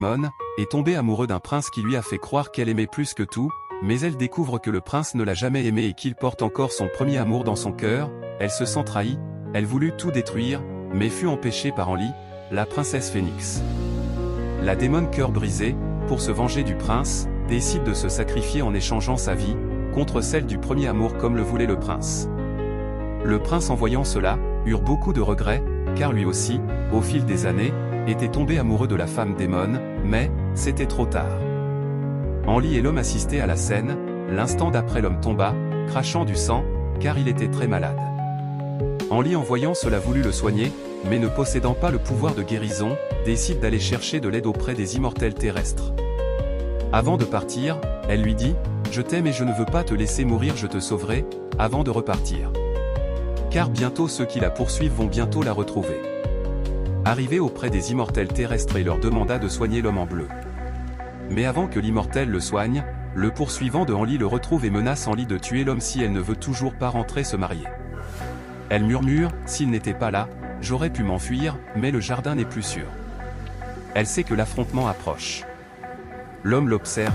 Mon est tombée amoureuse d'un prince qui lui a fait croire qu'elle aimait plus que tout, mais elle découvre que le prince ne l'a jamais aimée et qu'il porte encore son premier amour dans son cœur. Elle se sent trahie, elle voulut tout détruire, mais fut empêchée par Enlil, la princesse Phénix. La démon cœur brisé, pour se venger du prince, décide de se sacrifier en échangeant sa vie, contre celle du premier amour comme le voulait le prince. Le prince en voyant cela, eut beaucoup de regrets, car lui aussi, au fil des années, était tombé amoureux de la femme démon, mais, c'était trop tard. Enlil et l'homme assistaient à la scène, l'instant d'après l'homme tomba, crachant du sang, car il était très malade. Enlil en voyant cela voulut le soigner, mais ne possédant pas le pouvoir de guérison, décide d'aller chercher de l'aide auprès des immortels terrestres. Avant de partir, elle lui dit « Je t'aime et je ne veux pas te laisser mourir, je te sauverai », avant de repartir. Car bientôt ceux qui la poursuivent vont bientôt la retrouver. Arrivé auprès des immortels terrestres, il leur demanda de soigner l'homme en bleu. Mais avant que l'immortel le soigne, le poursuivant de Enlil le retrouve et menace Enlil de tuer l'homme si elle ne veut toujours pas rentrer se marier. Elle murmure « S'il n'était pas là, j'aurais pu m'enfuir, mais le jardin n'est plus sûr. » Elle sait que l'affrontement approche. L'homme l'observe,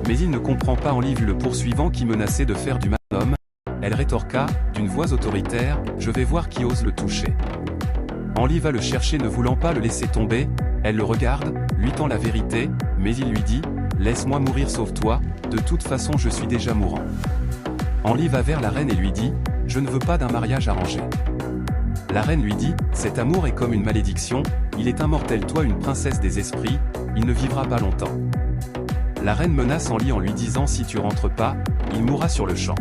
mais il ne comprend pas Enlil vu le poursuivant qui menaçait de faire du mal à l'homme. Elle rétorqua, d'une voix autoritaire, « Je vais voir qui ose le toucher. » Enlil va le chercher ne voulant pas le laisser tomber, elle le regarde, lui tend la vérité, mais il lui dit « Laisse-moi mourir, sauve-toi, de toute façon je suis déjà mourant. » Enlil va vers la reine et lui dit « Je ne veux pas d'un mariage arrangé. » La reine lui dit « Cet amour est comme une malédiction, il est immortel, toi une princesse des esprits, il ne vivra pas longtemps. » La reine menace Enlil en lui disant « Si tu rentres pas, il mourra sur le champ. »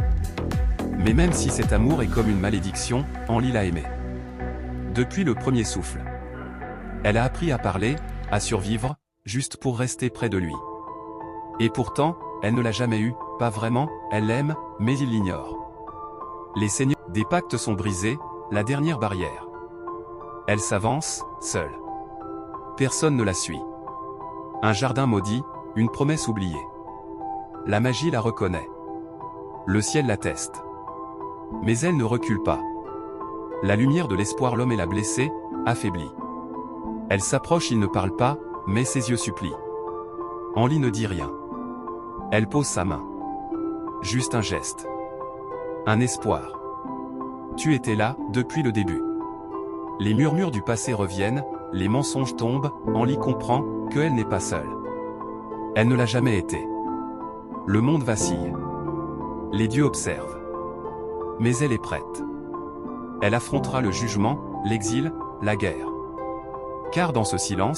Mais même si cet amour est comme une malédiction, Enlil l'a aimé. Depuis le premier souffle. Elle a appris à parler, à survivre, juste pour rester près de lui. Et pourtant, elle ne l'a jamais eu, pas vraiment, elle l'aime, mais il l'ignore. Les seigneurs des pactes sont brisés, la dernière barrière. Elle s'avance, seule. Personne ne la suit. Un jardin maudit, une promesse oubliée. La magie la reconnaît. Le ciel l'atteste. Mais elle ne recule pas. La lumière de l'espoir, l'homme et la blessée, affaiblie. Elle s'approche, il ne parle pas, mais ses yeux supplient. Enlil ne dit rien. Elle pose sa main. Juste un geste. Un espoir. Tu étais là, depuis le début. Les murmures du passé reviennent, les mensonges tombent, Enlil comprend qu'elle n'est pas seule. Elle ne l'a jamais été. Le monde vacille. Les dieux observent. Mais elle est prête. Elle affrontera le jugement, l'exil, la guerre. Car dans ce silence,